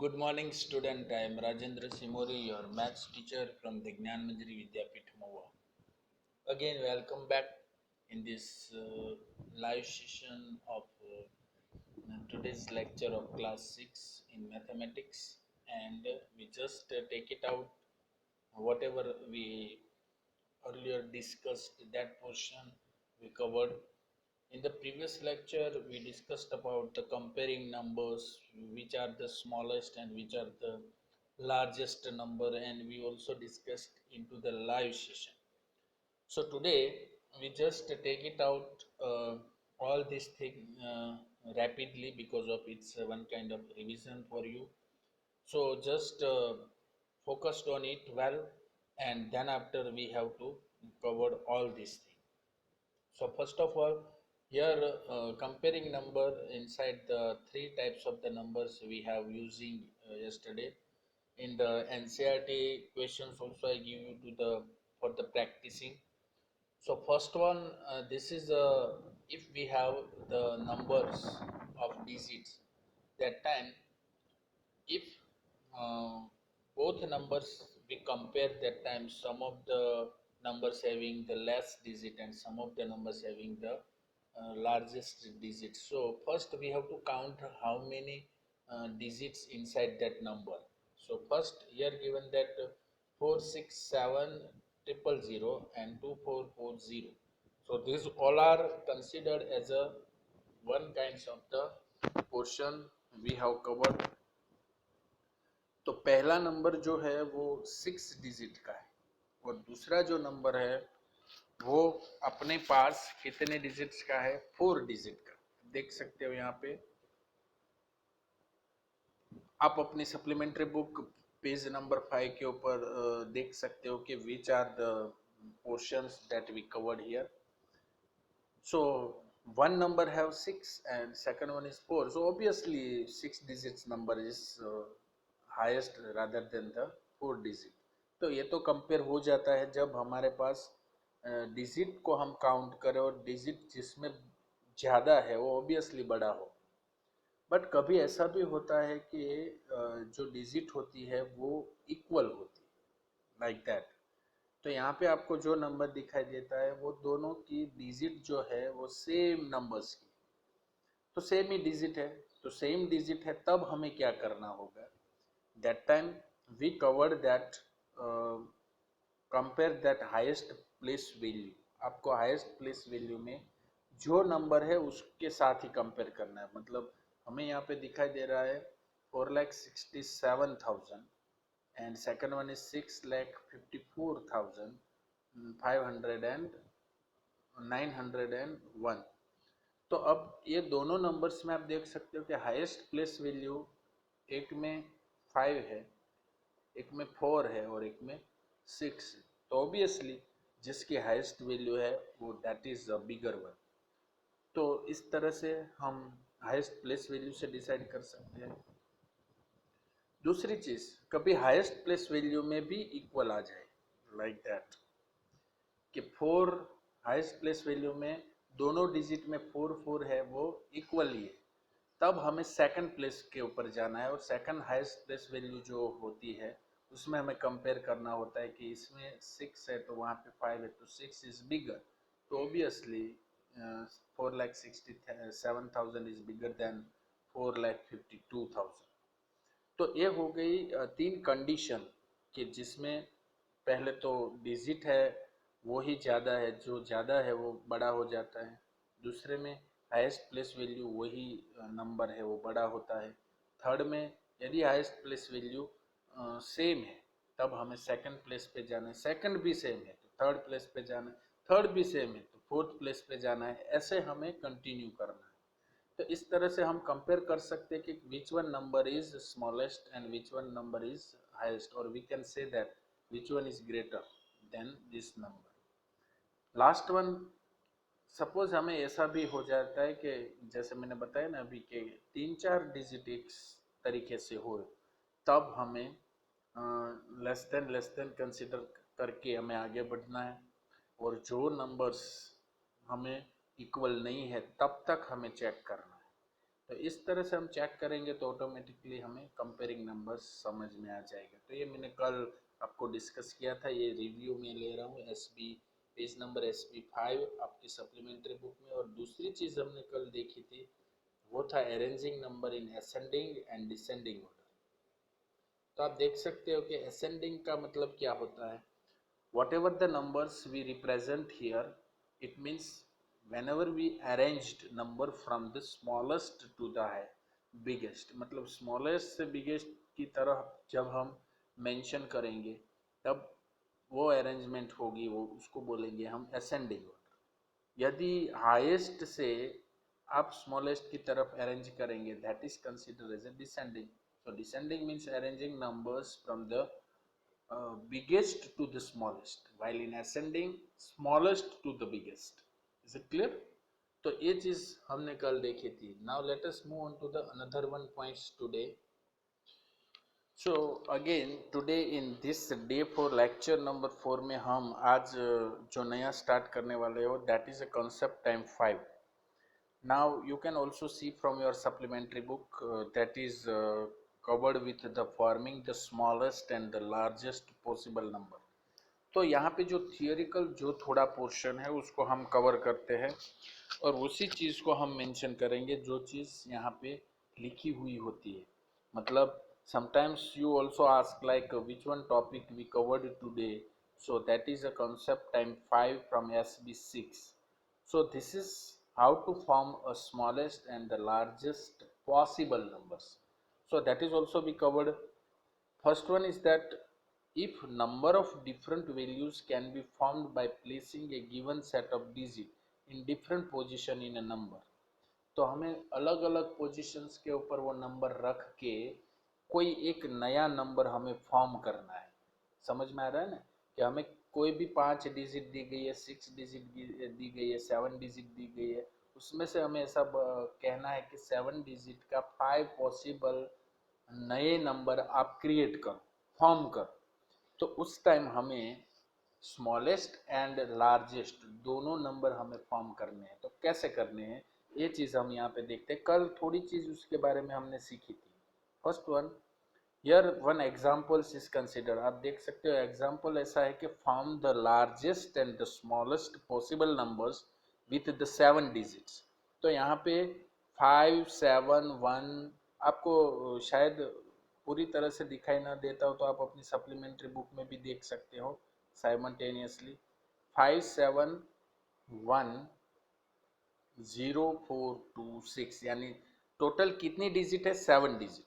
Good morning, student. I am Rajendra Simori, your maths teacher from the Gnan Manjari Vidyapith Mova. Again, welcome back in this live session of today's lecture of class 6 in mathematics. And we just take it out whatever we earlier discussed, that portion we covered. In the previous lecture, we discussed about the comparing numbers, which are the smallest and which are the largest number, and we also discussed into the live session. So today we just take it out all this thing rapidly because of it's one kind of revision for you. So just focused on it well, and then after we have to cover all these things. So first of all, here comparing number inside the three types of the numbers we have using yesterday. In the NCERT questions also I give you to the for the practicing. So first one, this is if we have the numbers of digits, that time if uh, both numbers we compare, that time some of the numbers having the less digit and some of the numbers having the largest digit. So first we have to count how many digits inside that number. So first here given that 467 000 and 2440. So these all are considered as a one kinds of the portion we have covered. तो पहला number जो है वो 6 digit का है और दूसरा जो नंबर है वो अपने पास कितने डिजिट्स का है, 4 डिजिट का। देख सकते हो यहाँ पे आप अपनी सप्लीमेंट्री बुक पेज नंबर 5 के ऊपर देख सकते हो कि which are the portions that we covered here. So one number have 6 and second one is 4. So obviously 6 digits number is highest rather than the 4 digit. तो ये तो कंपेयर हो जाता है जब हमारे पास डिजिट को हम काउंट करें और डिजिट जिसमें ज़्यादा है वो ऑब्वियसली बड़ा हो. बट कभी ऐसा भी होता है कि जो डिजिट होती है वो इक्वल होती है, लाइक दैट. तो यहाँ पे आपको जो नंबर दिखाई देता है वो दोनों की डिजिट जो है वो सेम नंबर्स की, तो सेम ही डिजिट है. तो सेम डिजिट है तब हमें क्या करना होगा, that time we covered that compare that highest place value. आपको हाईएस्ट प्लेस वैल्यू में जो नंबर है उसके साथ ही कंपेयर करना है. मतलब हमें यहाँ पे दिखाई दे रहा है 4,67,000 and second one is 6,54,501. तो अब ये दोनों नंबर्स में आप देख सकते हो कि हाईएस्ट प्लेस वैल्यू एक में 5 है, एक में 4 है और एक में 6 है. तो ऑब्वियसली जिसकी हाईएस्ट वैल्यू है वो that is a bigger one. तो इस तरह से हम हाईएस्ट प्लेस वैल्यू से डिसाइड कर सकते हैं. दूसरी चीज, कभी हाईएस्ट प्लेस वैल्यू में भी इक्वल आ जाए, लाइक दैट कि 4 हाईएस्ट प्लेस वैल्यू में दोनों डिजिट में 4 है वो इक्वली है, तब हमें सेकंड प्लेस के ऊपर जाना है और सेकंड हाईएस्ट प्लेस वैल्यू जो होती है उसमें हमें कंपेयर करना होता है कि इसमें 6 है तो वहाँ पे 5 है, तो 6 इज बिगर. तो ऑब्वियसली 4,67,000 इज बिगर देन 4,52,000. तो ये हो गई तीन कंडीशन कि जिसमें पहले तो डिजिट है वो ही ज़्यादा है, जो ज़्यादा है वो बड़ा हो जाता है. दूसरे में हाईएस्ट प्लेस वैल्यू वही नंबर है वो बड़ा होता है. थर्ड में यदि हाईएस्ट प्लेस वैल्यू सेम है तब हमें सेकंड प्लेस पे जाना है, सेकंड भी सेम है तो थर्ड प्लेस पे जाना है, थर्ड भी सेम है तो फोर्थ प्लेस पे जाना है. ऐसे हमें कंटिन्यू करना है. तो इस तरह से हम कंपेयर कर सकते हैं कि which one number is smallest and which one number is highest, और we can say that which one is greater than this number. Last one, suppose हमें ऐसा भी हो जाता है कि जैसे मैंने बताया ना अभी के 3-4 डिजिट एक तरीके से हो, तब हमें लेस देन कंसिडर करके हमें आगे बढ़ना है. और जो नंबर्स हमें इक्वल नहीं है तब तक हमें चेक करना है. तो इस तरह से हम चेक करेंगे तो ऑटोमेटिकली हमें कंपेयरिंग नंबर्स समझ में आ जाएगा। तो ये मैंने कल आपको डिस्कस किया था, ये रिव्यू में ले रहा हूँ SB पेज नंबर SB5 आपकी सप्लीमेंट्री बुक में। और दूसरी चीज़ हमने कल देखी थी वो था arranging number in ascending and descending order. तो आप देख सकते हो कि असेंडिंग का मतलब क्या होता है। whatever the numbers we represent here, it means whenever we arranged number from the smallest to the biggest, मतलब smallest से biggest की तरह जब हम mention करेंगे तब वो arrangement होगी, वो उसको बोलेंगे हम ascending order। यदि highest से आप smallest की तरफ arrange करेंगे that is considered as a descending। so descending means arranging numbers from the biggest to the smallest, while in ascending smallest to the biggest। is it clear? तो ये चीज हमने कल देखी थी। now let us move on to the another one points today। so again today in this day 4 lecture number 4 में हम आज जो नया स्टार्ट करने वाले हो that is a concept time 5। now you can also see from your supplementary book that is covered with the forming the smallest and the largest possible number। तो यहाँ पे जो थियोरिकल जो थोड़ा पोर्शन है उसको हम कवर करते हैं और उसी चीज़ को हम मेंशन करेंगे जो चीज़ यहाँ पे लिखी हुई होती है। मतलब sometimes you also ask like which one topic we covered today, so that is a concept time 5 from SB6। so this is how to form a smallest and the largest possible numbers, so that is also be covered। first one is that if number of different values can be formed by placing a given set of digit in different position in a number, तो हमें अलग अलग positions के ऊपर वो number रख के कोई एक नया नंबर हमें फॉर्म करना है। समझ में आ रहा है ना कि हमें कोई भी 5 डिजिट दी गई है, 6 डिजिट दी गई है, 7 डिजिट दी गई है, उसमें से हमें ऐसा कहना है कि 7 डिजिट का 5 पॉसिबल नए नंबर आप क्रिएट करो, फॉर्म करो। तो उस टाइम हमें स्मॉलेस्ट एंड लार्जेस्ट दोनों नंबर हमें फॉर्म करने हैं। तो कैसे करने हैं ये चीज़ हम यहाँ पे देखते हैं। कल थोड़ी चीज़ उसके बारे में हमने सीखी थी। First one, here one examples is consider. आप देख सकते हो एग्जाम्पल ऐसा है कि form the largest and the smallest possible numbers with the 7 digits. तो यहाँ पे 5 7 1 आपको शायद पूरी तरह से दिखाई ना देता हो तो आप अपनी सप्लीमेंट्री बुक में भी देख सकते हो साइमल्टेनियसली। 5 7 1 0 4 2 6 यानी टोटल कितनी डिजिट है? 7 डिजिट।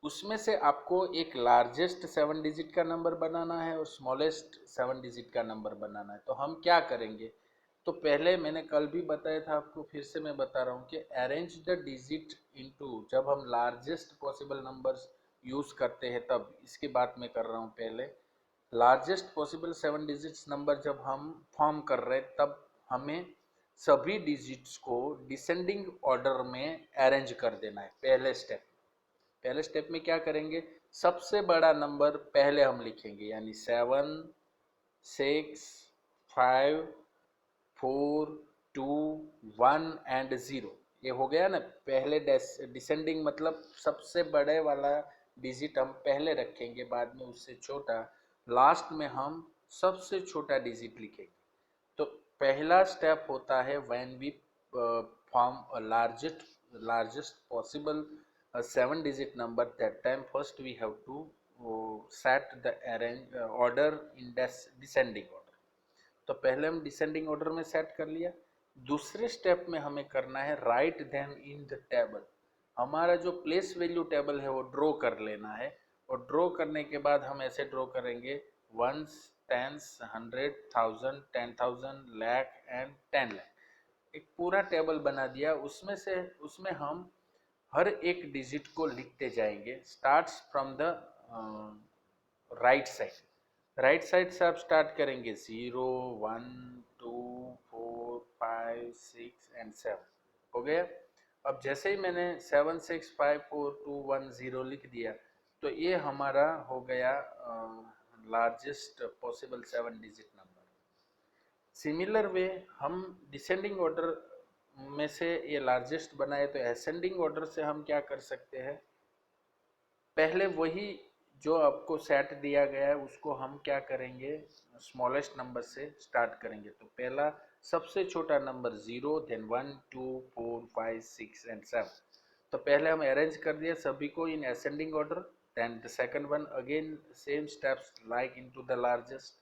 उसमें से आपको एक लार्जेस्ट 7 डिजिट का नंबर बनाना है और स्मॉलेस्ट 7 डिजिट का नंबर बनाना है। तो हम क्या करेंगे? तो पहले मैंने कल भी बताया था आपको, फिर से मैं बता रहा हूँ कि अरेंज द डिजिट इनटू, जब हम लार्जेस्ट पॉसिबल नंबर्स यूज करते हैं तब, इसकी बात मैं कर रहा हूँ। पहले लार्जेस्ट पॉसिबल 7 डिजिट्स नंबर जब हम फॉर्म कर रहे हैं तब हमें सभी डिजिट्स को डिसेंडिंग ऑर्डर में अरेंज कर देना है। पहले स्टेप में क्या करेंगे? सबसे बड़ा नंबर पहले हम लिखेंगे, यानी 7 6 5 4 2 1 एंड 0। ये हो गया ना पहले डिसेंडिंग, मतलब सबसे बड़े वाला डिजिट हम पहले रखेंगे, बाद में उससे छोटा, लास्ट में हम सबसे छोटा डिजिट लिखेंगे। तो पहला स्टेप होता है when we form a largest possible 7 digit number, that time first we have to set the arrange order in descending order. तो पहले हम डिसेंडिंग ऑर्डर में सेट कर लिया। दूसरे स्टेप में हमें करना है write them in the table. हमारा जो प्लेस वैल्यू टेबल है वो ड्रॉ कर लेना है, और ड्रॉ करने के बाद हम ऐसे ड्रॉ करेंगे ones, tens, 100, 1000, 10,000, lakh and 10 lakh. एक पूरा टेबल बना दिया। उसमें हम हर एक डिजिट को लिखते जाएंगे, starts from the right side से आप स्टार्ट करेंगे 0 1 2 4 5 6 एंड 7। हो गया। अब जैसे ही मैंने 7 6 5 4 2 1 0 लिख दिया तो ये हमारा हो गया largest possible 7 digit number. Similar way हम डिसेंडिंग ऑर्डर में से ये लार्जेस्ट बनाए, तो असेंडिंग ऑर्डर से हम क्या कर सकते हैं, पहले वही जो आपको सेट दिया गया है उसको हम क्या करेंगे, स्मॉलेस्ट नंबर से स्टार्ट करेंगे। तो पहला सबसे छोटा नंबर 0, देन 1 2 4 5 6 एंड 7। तो पहले हम अरेंज कर दिया सभी को in ascending order. Then the second one again same steps like into the largest,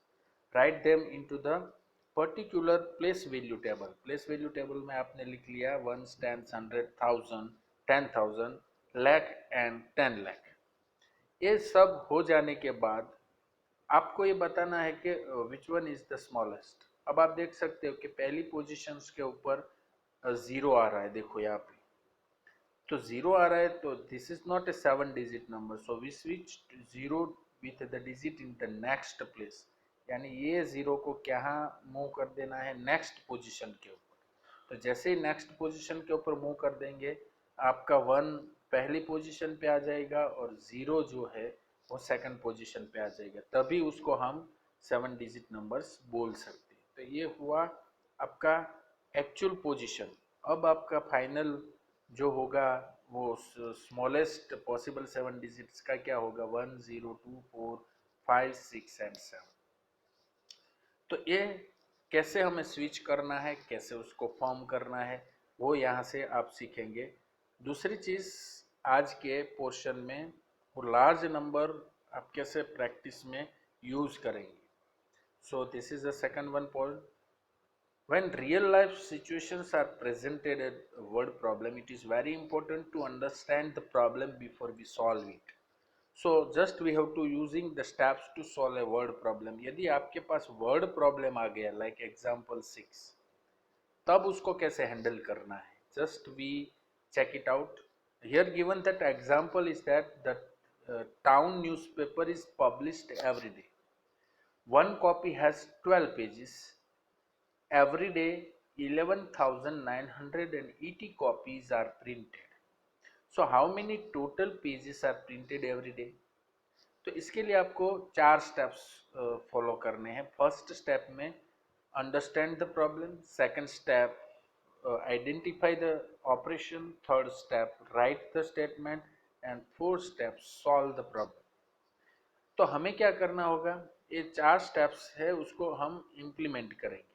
right them into the particular place value table. Place value table में आपने लिख लिया 1 10 100 1000 10,000 lakh एंड 10 lakh। ये सब हो जाने के बाद आपको ये बताना है कि which one is the smallest. अब आप देख सकते हो कि पहली पोजीशंस के ऊपर जीरो आ रहा है, देखो यहाँ पे तो जीरो आ रहा है, तो this is not a 7 digit number, so we switch zero with the digit in the next place. यानी ये जीरो को क्या मूव कर देना है, नेक्स्ट पोजीशन के ऊपर। तो जैसे ही नेक्स्ट पोजीशन के ऊपर मूव कर देंगे, आपका 1 पहली पोजीशन पे आ जाएगा और जीरो जो है वो सेकंड पोजीशन पे आ जाएगा, तभी उसको हम 7 डिजिट नंबर्स बोल सकते हैं। तो ये हुआ आपका एक्चुअल पोजीशन। अब आपका फाइनल जो होगा वो स्मॉलेस्ट पॉसिबल 7 डिजिट्स का क्या होगा, 1 0 2 4 5 6 एंड 7। तो ये कैसे हमें स्विच करना है, कैसे उसको फॉर्म करना है, वो यहाँ से आप सीखेंगे। दूसरी चीज़ आज के पोर्शन में वो लार्ज नंबर आप कैसे प्रैक्टिस में यूज़ करेंगे। So this is the second one point. When real life situations are presented as a word problem, it is very important to understand the problem before we solve it. So just we have to using the steps to solve a word problem. यदि आपके पास word problem आ गया like example 6, तब उसको कैसे handle करना है, just we check it out. Here given that example is that the town newspaper is published every day. One copy has 12 pages. Every day 11,980 copies are printed. So how many total pages are printed every day? तो इसके लिए आपको 4 steps follow करने हैं। First step में understand the problem, second step identify the operation, third step right the statement and fourth step solve the problem. तो हमें क्या करना होगा, ये 4 स्टेप्स है उसको हम इम्प्लीमेंट करेंगे।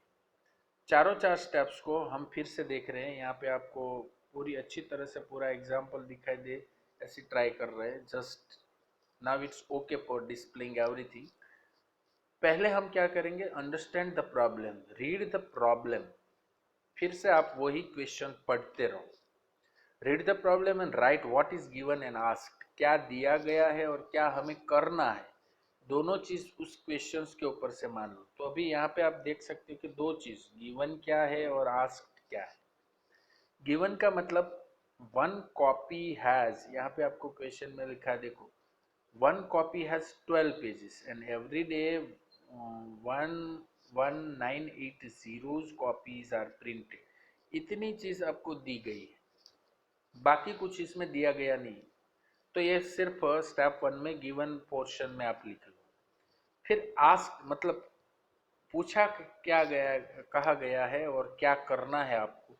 चार स्टेप्स को हम फिर से देख रहे हैं, यहाँ पे आपको पूरी अच्छी तरह से पूरा एग्जाम्पल दिखाई दे ऐसी ट्राई कर रहे हैं। Just now it's okay for displaying everything. पहले हम क्या करेंगे, understand the problem, read the problem. फिर से आप वही क्वेश्चन पढ़ते रहो। Read the problem and right what is given and asked, क्या दिया गया है और क्या हमें करना है, दोनों चीज उस क्वेश्चंस के ऊपर से मान लो। तो अभी यहाँ पे आप देख सकते हो कि दो चीज, गिवन क्या है और आस्क्ड क्या है। गिवन का मतलब 1 कॉपी हैज, यहाँ पे आपको क्वेश्चन में लिखा है देखो, 1 copy has 12 pages and every day 11980 copies are printed। इतनी चीज आपको दी गई है, बाकी कुछ इसमें दिया गया नहीं। तो ये सिर्फ स्टेप 1 में गिवन पोर्शन में आप लिख लो। फिर आस्क मतलब पूछा क्या गया, कहा गया है और क्या करना है आपको।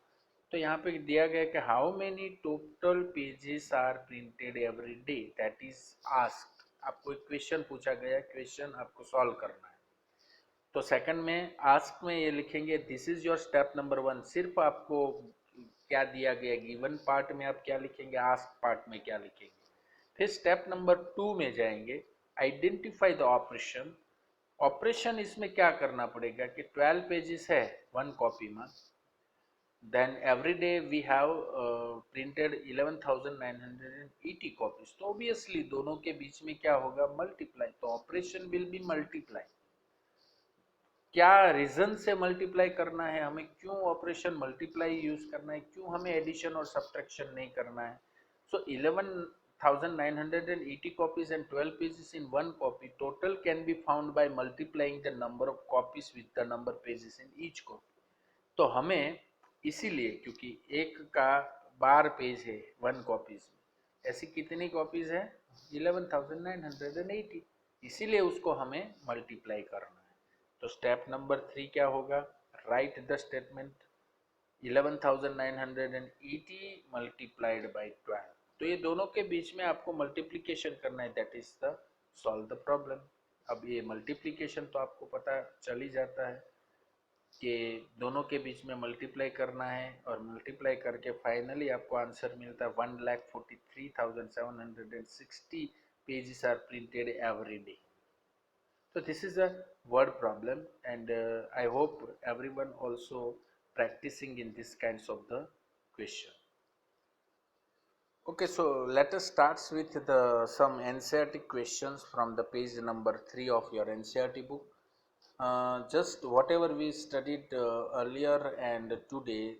तो यहाँ पे दिया गया कि how many total pages are printed every day, that is ask. आपको एक क्वेश्चन पूछा गया, क्वेश्चन आपको सॉल्व करना है। तो सेकंड में आस्क में ये लिखेंगे this is your step number 1। सिर्फ आपको क्या दिया गया, गिवन पार्ट में आप क्या लिखेंगे, आस्क पार्ट में क्या लिखेंगे। फिर स्टेप नंबर 2 में जाएंगे, आइडेंटिफाई द ऑपरेशन। ऑपरेशन इसमें क्या करना पड़ेगा कि 12 पेजेस है 1 कॉपी में, then every day we have printed 11,980 copies। तो obviously दोनों के बीच में क्या होगा, मल्टीप्लाई। तो ऑपरेशन विल बी मल्टीप्लाई। क्या रीजन से मल्टीप्लाई करना है, हमें क्यों ऑपरेशन मल्टीप्लाई यूज करना है, क्यों हमें एडिशन और सब्ट्रैक्शन नहीं करना है। सो 11,980 copies and 12 pages in 1 copy, total can be found by multiplying the number of copies with the number pages in each copy। तो हमें इसीलिए, क्योंकि एक का 12 पेज है 1 कॉपीज में, ऐसी कितनी कॉपीज है 11,980, इसीलिए उसको हमें मल्टीप्लाई करना है। तो स्टेप नंबर 3 क्या होगा, right the statement. 11,980 multiplied by 12। तो ये दोनों के बीच में आपको मल्टीप्लीकेशन करना है, that is the solve the problem. अब ये मल्टीप्लीकेशन तो आपको पता चल ही जाता है कि दोनों के बीच में मल्टीप्लाई करना है, और मल्टीप्लाई करके फाइनली आपको आंसर मिलता है 1,43,760 pages are printed every day. So this is a word problem, and I hope everyone also practicing in this kinds of the question. Okay, so let us start with the some NCERT questions from the page number 3 of your NCERT book. Just whatever we studied earlier and today,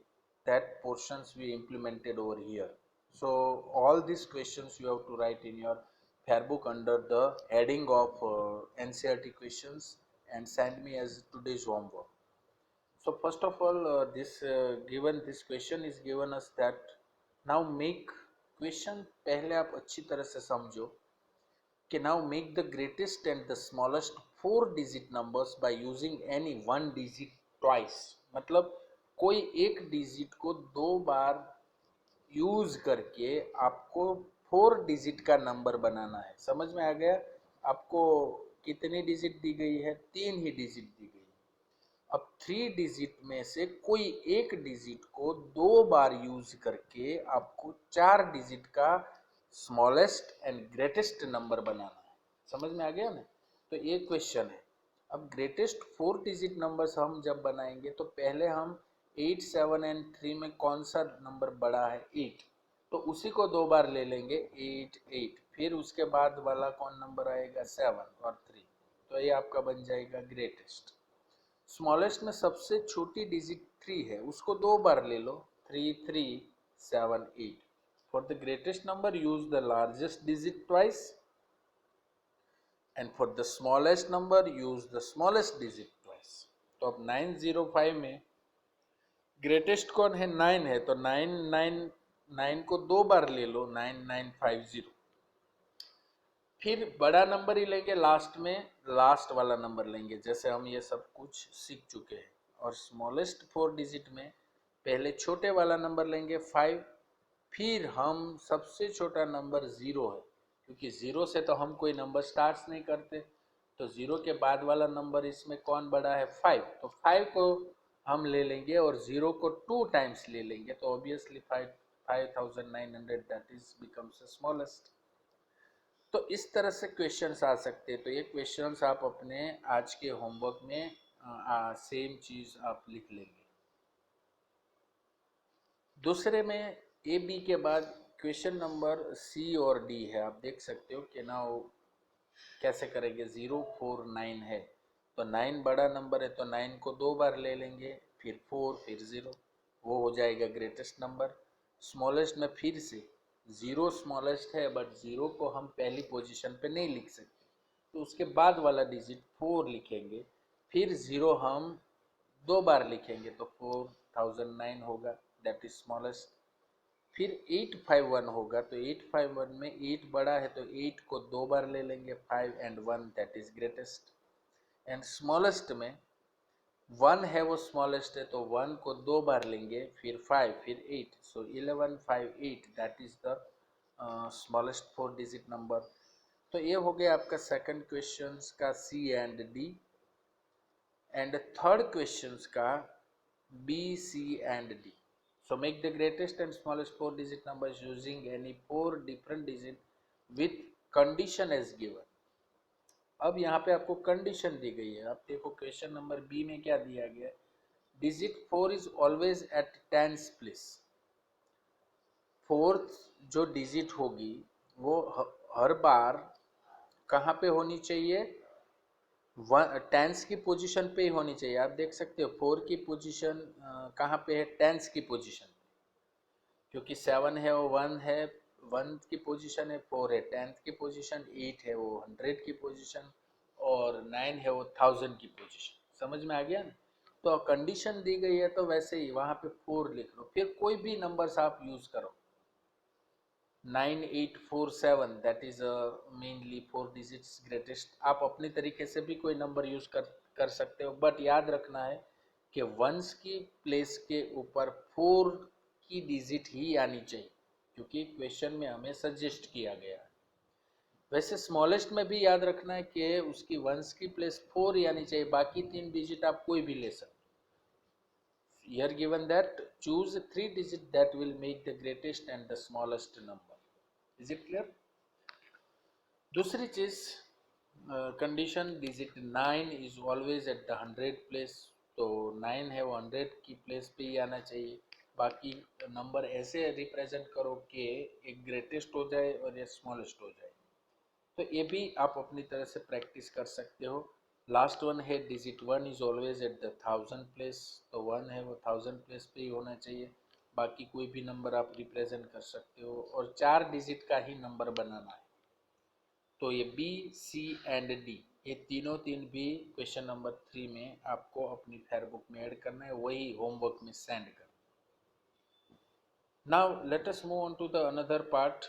that portions we implemented over here. So all these questions you have to write in your Fairbook under the heading of NCERT questions and send me as today's homework. So first of all, given this question is given us that now make question पहले आप अच्छी तरह से समझो कि now make the greatest and the smallest 4-digit numbers by using any one digit twice। मतलब कोई एक डिजिट को दो बार यूज करके आपको 4 डिजिट का नंबर बनाना है। समझ में आ गया? आपको कितनी डिजिट दी गई है? 3 ही डिजिट दी गई है। अब 3 डिजिट में से कोई एक डिजिट को दो बार यूज करके आपको 4 डिजिट का स्मॉलेस्ट एंड ग्रेटेस्ट नंबर बनाना है। समझ में आ गया ना? तो ये क्वेश्चन है। अब ग्रेटेस्ट 4 डिजिट नंबर्स हम जब बनाएंगे तो पहले हम 8, 7 एंड 3 में कौन सा नंबर बड़ा है? 8, तो उसी को दो बार ले लेंगे 8, 8। फिर उसके बाद वाला कौन नंबर आएगा? 7 और 3। तो ये आपका बन जाएगा ग्रेटेस्ट। स्मॉलेस्ट में सबसे छोटी डिजिट 3 है, उसको दो बार ले लो 3, 3, 7, 8। For the greatest number use the largest digit twice, and for the smallest number use the smallest digit twice. तो अब 905 में ग्रेटेस्ट कौन है? 9 है, तो 9 को दो बार ले लो 9950। फिर बड़ा नंबर ही लेंगे लास्ट में, लास्ट वाला नंबर लेंगे, जैसे हम ये सब कुछ सीख चुके हैं। और स्मॉलेस्ट 4 डिजिट में पहले छोटे वाला नंबर लेंगे 5, फिर हम सबसे छोटा नंबर 0 है, क्योंकि 0 से तो हम कोई नंबर स्टार्ट नहीं करते, तो 0 के बाद वाला नंबर इसमें कौन बड़ा है? 5। तो 5 को हम ले लेंगे और 0 को 2 टाइम्स ले लेंगे, तो obviously 5900 that is becomes smallest. तो इस तरह से क्वेश्चंस आ सकते हैं। तो ये क्वेश्चंस आप अपने आज के होमवर्क में सेम चीज आप लिख लेंगे। दूसरे में ए बी के बाद क्वेश्चन नंबर सी और डी है। आप देख सकते हो कि ना वो कैसे करेंगे। 0, 4, 9 है, तो 9 बड़ा नंबर है, तो 9 को दो बार ले लेंगे, फिर 4, फिर 0, वो हो जाएगा ग्रेटेस्ट नंबर। स्मॉलेस्ट में फिर से 0 स्मॉलेस्ट है, बट 0 को हम पहली पोजीशन पे नहीं लिख सकते, तो उसके बाद वाला डिजिट 4 लिखेंगे, फिर 0 हम दो बार लिखेंगे, तो 4009 होगा, दैट इज स्मॉलेस्ट। फिर 851 होगा, तो 851 में 8 बड़ा है, तो 8 को दो बार ले लेंगे, 5 and 1 that is greatest. And smallest में 1 है, वो स्मॉलेस्ट है, तो 1 को दो बार लेंगे, फिर 5, फिर 8, so 1158 that is the smallest 4 digit number. तो ये हो गया आपका सेकंड क्वेश्चन का C and D. And third question का B, C and D. So make the greatest and smallest 4 digit numbers using any 4 different digit with condition as given। अब यहाँ पे आपको कंडीशन दी गई है। आप देखो क्वेश्चन नंबर बी में क्या दिया गया है? Digit 4 is always at tens place. Fourth जो डिजिट होगी वो हर बार कहाँ पे होनी चाहिए? टेंस की पोजीशन पे ही होनी चाहिए। आप देख सकते हो 4 की पोजीशन कहाँ पे है? टेंस की पोजीशन, क्योंकि 7 है वो 1 है, 1 की पोजीशन है, 4 है 10th की पोजीशन, 8 है वो 100 की पोजीशन, और 9 है वो 1000 की पोजीशन। समझ में आ गया ना? तो कंडीशन दी गई है, तो वैसे ही वहाँ पे 4 लिख लो, फिर कोई भी नंबर्स आप यूज करो। 9847 that is mainly 4 digits greatest. आप अपने तरीके से भी कोई नंबर यूज कर सकते हो, बट याद रखना है कि वंस की प्लेस के ऊपर 4 की डिजिट ही आनी चाहिए, क्योंकि क्वेश्चन में हमें सजेस्ट किया गया है। वैसे स्मॉलेस्ट में भी याद रखना है कि उसकी वंस की प्लेस 4 ही आनी चाहिए, बाकी 3 डिजिट आप कोई भी ले सकते। Here given that choose 3 digit that will make the greatest and the smallest number. Is it clear? दूसरी चीज condition digit 9 is always at the 100 place, तो 9 है वो 100 की प्लेस पे ही आना चाहिए। बाकी नंबर ऐसे रिप्रेजेंट करो कि एक ग्रेटेस्ट हो जाए और एक स्मॉलेस्ट हो जाए। तो ये भी आप अपनी तरह से प्रैक्टिस कर सकते हो। लास्ट वन है digit 1 is always at the 1000 place, तो 1 है वो 1000 प्लेस पे ही होना चाहिए। बाकी कोई भी नंबर आप रिप्रेजेंट कर सकते हो और 4 डिजिट का ही नंबर बनाना है। तो ये बी, सी एंड डी, ये तीनों तीन भी क्वेश्चन नंबर 3 में आपको अपनी फेयर बुक में ऐड करना है, वही होमवर्क में सेंड करना। Now let us move on to the another part,